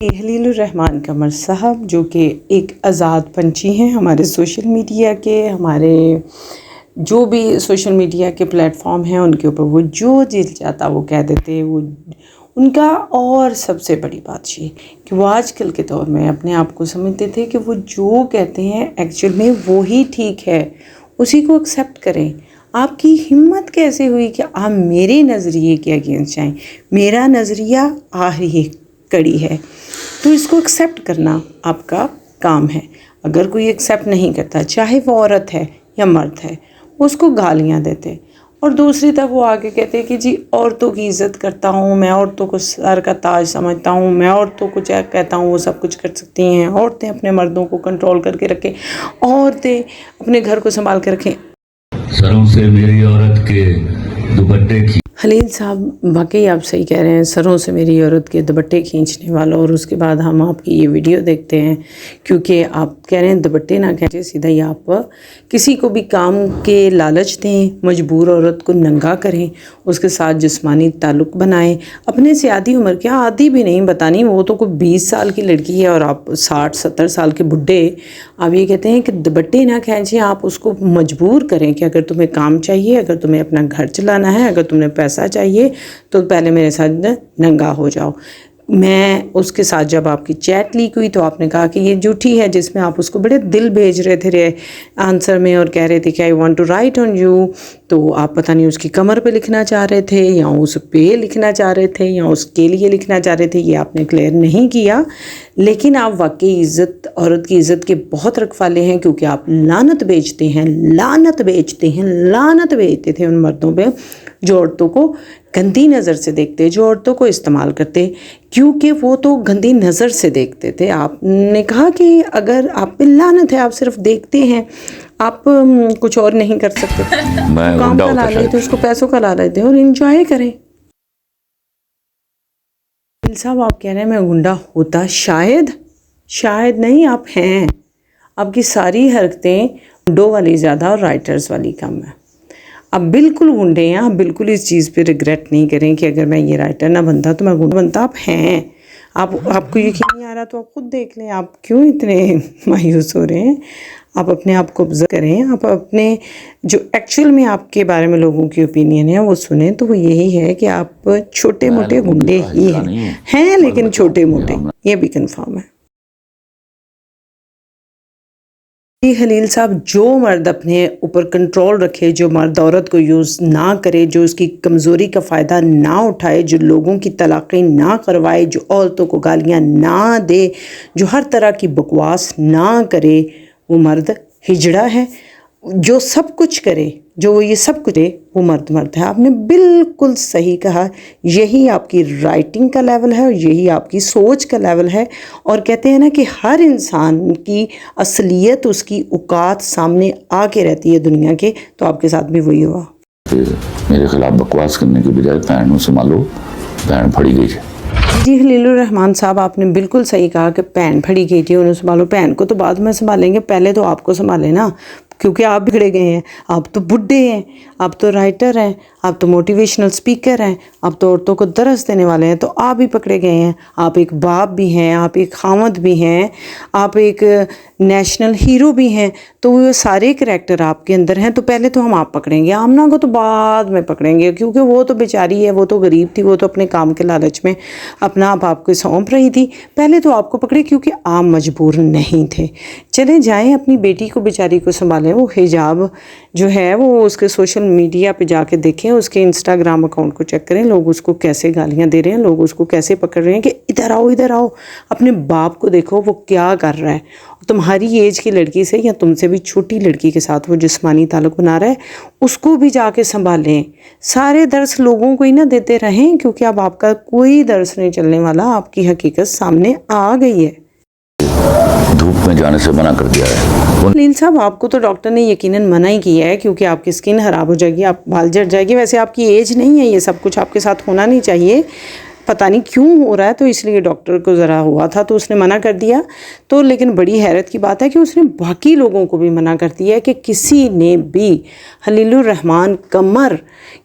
خلیل الرحمان قمر صاحب جو کہ ایک آزاد پنچھی ہیں ہمارے سوشل میڈیا کے، ہمارے جو بھی سوشل میڈیا کے پلیٹ فارم ہیں ان کے اوپر وہ جو دل چاہتا وہ کہہ دیتے وہ ان کا۔ اور سب سے بڑی بات یہ کہ وہ آج کل کے دور میں اپنے آپ کو سمجھتے تھے کہ وہ جو کہتے ہیں ایکچوئل میں وہی ٹھیک ہے، اسی کو ایکسیپٹ کریں۔ آپ کی ہمت کیسے ہوئی کہ آپ میرے نظریے کے اگینسٹ جائیں؟ میرا نظریہ آخری کڑی ہے، تو اس کو ایکسیپٹ کرنا آپ کا کام ہے۔ اگر کوئی ایکسیپٹ نہیں کرتا، چاہے وہ عورت ہے یا مرد ہے، اس کو گالیاں دیتے اور دوسری طرف وہ آگے کہتے کہ جی عورتوں کی عزت کرتا ہوں میں، عورتوں کو سر کا تاج سمجھتا ہوں میں، عورتوں کو چاہے کہتا ہوں وہ سب کچھ کر سکتی ہیں، عورتیں اپنے مردوں کو کنٹرول کر کے رکھیں، عورتیں اپنے گھر کو سنبھال کے رکھیں۔ سروں سے میری عورت کے دوپٹے کی خلیل صاحب واقعی آپ صحیح کہہ رہے ہیں، سروں سے میری عورت کے دوپٹے کھینچنے والا۔ اور اس کے بعد ہم آپ کی یہ ویڈیو دیکھتے ہیں، کیونکہ آپ کہہ رہے ہیں دوپٹے نہ کھینچے، سیدھا ہی آپ کسی کو بھی کام کے لالچ دیں، مجبور عورت کو ننگا کریں، اس کے ساتھ جسمانی تعلق بنائیں، اپنے سے آدھی عمر کیا آدھی بھی نہیں بتانی، وہ تو کوئی 20 سال کی لڑکی ہے اور آپ 60-70 سال کے بڈھے، آپ یہ کہتے ہیں کہ دوپٹے نہ کھینچیں۔ آپ اس کو مجبور کریں کہ اگر تمہیں کام چاہیے، اگر تمہیں اپنا گھر چلانا ہے، اگر تمہیں پیسہ چاہیے تو پہلے میرے ساتھ ننگا ہو جاؤ۔ میں اس کے ساتھ جب آپ کی چیٹ لیک ہوئی تو آپ نے کہا کہ یہ جھوٹی ہے، جس میں آپ اس کو بڑے دل بھیج رہے تھے آنسر میں اور کہہ رہے تھے کہ I want to write on you, تو آپ پتہ نہیں اس کی کمر پہ لکھنا چاہ رہے تھے یا اس پہ لکھنا چاہ رہے تھے یا اس کے لیے لکھنا چاہ رہے تھے، یہ آپ نے کلیئر نہیں کیا۔ لیکن آپ واقعی عورت کی عزت کے بہت رکھوالے ہیں، کیونکہ آپ لعنت بیچتے ہیں، لعنت بیچتے تھے ان مردوں پہ جو عورتوں کو گندی نظر سے دیکھتے، جو عورتوں کو استعمال کرتے، کیونکہ وہ تو گندی نظر سے دیکھتے تھے۔ آپ نے کہا کہ اگر آپ پہ لعنت ہے، آپ صرف دیکھتے ہیں، آپ کچھ اور نہیں کر سکتے، کام کا لالچ تھے، اس کو پیسوں کا لالچ دیں اور انجوائے کریں۔ صاحب آپ کہہ رہے ہیں میں گنڈا ہوتا، شاید نہیں، آپ ہیں۔ آپ کی ساری حرکتیں گنڈوں والی زیادہ اور رائٹرز والی کم ہیں۔ آپ بالکل گنڈے ہیں، آپ بالکل اس چیز پہ ریگریٹ نہیں کریں کہ اگر میں یہ رائٹر نہ بنتا تو میں گنڈا بنتا۔ آپ ہیں، آپ کو یقین نہیں آ رہا تو آپ خود دیکھ لیں، آپ کیوں اتنے مایوس ہو رہے ہیں؟ آپ اپنے آپ کو آبزرو کریں، آپ اپنے جو ایکچوئل میں آپ کے بارے میں لوگوں کی اوپینین ہے وہ سنیں، تو وہ یہی ہے کہ آپ چھوٹے موٹے گنڈے ہی ہیں، لیکن چھوٹے موٹے، یہ بھی کنفرم ہے۔ خلیل صاحب، جو مرد اپنے اوپر کنٹرول رکھے، جو مرد عورت کو یوز نہ کرے، جو اس کی کمزوری کا فائدہ نہ اٹھائے، جو لوگوں کی طلاقیں نہ کروائے، جو عورتوں کو گالیاں نہ دے، جو ہر طرح کی بکواس نہ کرے، وہ مرد ہجڑا ہے۔ جو سب کچھ کرے، جو یہ سب کچھ ہے، وہ مرد ہے۔ آپ نے بالکل صحیح کہا، یہی آپ کی رائٹنگ کا لیول ہے اور یہی آپ کی سوچ کا لیول ہے۔ اور کہتے ہیں نا کہ ہر انسان کی اصلیت، اس کی اوقات سامنے آ کے رہتی ہے دنیا کے، تو آپ کے ساتھ بھی وہی ہوا۔ میرے خلاف بکواس کرنے کی بجائے بہنوں سنبھالو، بہن پھڑی گئی ہے۔ جی خلیل الرحمان صاحب، آپ نے بالکل صحیح کہا کہ بہن پھڑی گئی تھی، انہیں سنبھالو۔ بہن کو تو بعد میں سنبھالیں گے، پہلے تو آپ کو سنبھالیں نا، کیونکہ آپ بگڑے گئے ہیں، آپ تو بڈھے ہیں، آپ تو رائٹر ہیں، آپ تو موٹیویشنل سپیکر ہیں، آپ تو عورتوں کو درس دینے والے ہیں، تو آپ بھی پکڑے گئے ہیں۔ آپ ایک باپ بھی ہیں، آپ ایک خاوند بھی ہیں، آپ ایک نیشنل ہیرو بھی ہیں، تو وہ سارے کریکٹر آپ کے اندر ہیں، تو پہلے تو ہم آپ پکڑیں گے، آمنہ کو تو بعد میں پکڑیں گے، کیونکہ وہ تو بیچاری ہے، وہ تو غریب تھی، وہ تو اپنے کام کے لالچ میں اپنا آپ کو سونپ رہی تھی۔ پہلے تو آپ کو پکڑے کیونکہ آپ مجبور نہیں تھے۔ چلے جائیں اپنی بیٹی کو بیچاری کو سنبھالیں۔ وہ حجاب جو ہے وہ اس کے سوشل میڈیا پہ جا کے دیکھیں، اس کے انسٹاگرام اکاؤنٹ کو چیک کریں، لوگ اس کو کیسے گالیاں دے رہے ہیں، لوگ اس کو کیسے پکڑ رہے ہیں کہ ادھر آؤ۔ اپنے باپ کو دیکھو وہ کیا کر رہا ہے، تمہاری ایج کی لڑکی سے یا تم سے بھی چھوٹی لڑکی کے ساتھ وہ جسمانی تعلق بنا رہا ہے، اس کو بھی جا کے سنبھالیں۔ سارے درس لوگوں کو ہی نہ دیتے رہیں، کیونکہ اب آپ کا کوئی درس نہیں چلنے والا، آپ کی حقیقت سامنے آ گئی ہے۔ دھوپ میں جانے سے منع کر دیا ہے خلیل صاحب، آپ کو تو ڈاکٹر نے یقیناً منع ہی کیا ہے، کیونکہ آپ کی سکن خراب ہو جائے گی، آپ بال جھڑ جائے گی۔ ویسے آپ کی ایج نہیں ہے، یہ سب کچھ آپ کے ساتھ ہونا نہیں چاہیے، پتہ نہیں کیوں ہو رہا ہے، تو اس لیے ڈاکٹر کو ذرا ہوا تھا تو اس نے منع کر دیا۔ تو لیکن بڑی حیرت کی بات ہے کہ اس نے باقی لوگوں کو بھی منع کر دیا ہے کہ کسی نے بھی خلیل الرحمان قمر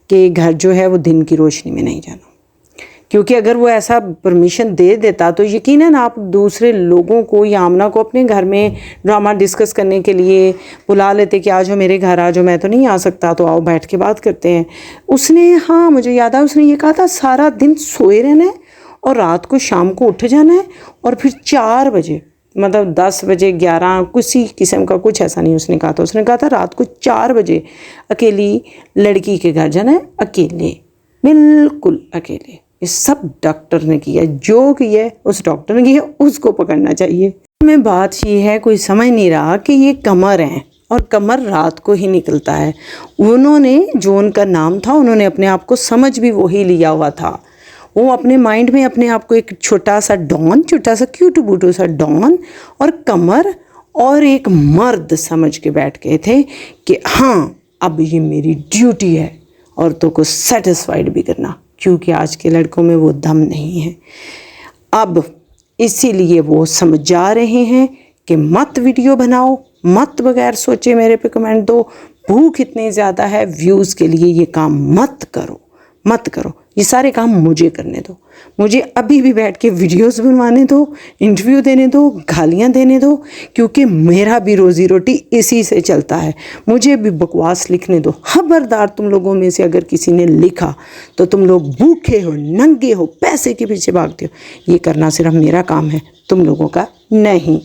کے گھر جو ہے وہ دن کی روشنی میں نہیں جانا۔ کیونکہ اگر وہ ایسا پرمیشن دے دیتا تو یقیناً آپ دوسرے لوگوں کو یا آمنہ کو اپنے گھر میں ڈرامہ ڈسکس کرنے کے لیے بلا لیتے کہ آ جاؤ میرے گھر آ جاؤ، میں تو نہیں آ سکتا، تو آؤ بیٹھ کے بات کرتے ہیں۔ اس نے، ہاں مجھے یاد ہے، اس نے یہ کہا تھا سارا دن سوئے رہنا ہے اور رات کو شام کو اٹھ جانا ہے، اور پھر 4 بجے، مطلب 10 بجے 11 کسی قسم کا کچھ ایسا نہیں اس نے کہا تھا، اس نے کہا تھا رات کو 4 بجے اکیلی لڑکی کے گھر جانا ہے، اکیلے، بالکل اکیلے۔ یہ سب ڈاکٹر نے کیا، جو کیا ہے اس ڈاکٹر نے کیا، اس کو پکڑنا چاہیے۔ میں بات یہ ہے، کوئی سمجھ نہیں رہا کہ یہ قمر ہیں، اور قمر رات کو ہی نکلتا ہے۔ انہوں نے جو ان کا نام تھا، انہوں نے اپنے آپ کو سمجھ بھی وہی لیا ہوا تھا۔ وہ اپنے مائنڈ میں اپنے آپ کو ایک چھوٹا سا ڈان، چھوٹا سا کیوٹو بوٹو سا ڈان اور قمر اور ایک مرد سمجھ کے بیٹھ گئے تھے کہ ہاں اب یہ میری ڈیوٹی ہے عورتوں کو سیٹسفائیڈ بھی کرنا، کیونکہ آج کے لڑکوں میں وہ دم نہیں ہے۔ اب اسی لیے وہ سمجھا رہے ہیں کہ مت ویڈیو بناؤ، مت بغیر سوچے میرے پہ کمنٹ دو، بھوک اتنی زیادہ ہے ویوز کے لیے، یہ کام مت کرو، مت کرو، یہ سارے کام مجھے کرنے دو، مجھے ابھی بھی بیٹھ کے ویڈیوز بنوانے دو، انٹرویو دینے دو، گالیاں دینے دو، کیونکہ میرا بھی روزی روٹی اسی سے چلتا ہے، مجھے بھی بکواس لکھنے دو۔ خبردار تم لوگوں میں سے اگر کسی نے لکھا تو تم لوگ بھوکے ہو، ننگے ہو، پیسے کے پیچھے بھاگتے ہو، یہ کرنا صرف میرا کام ہے، تم لوگوں کا نہیں۔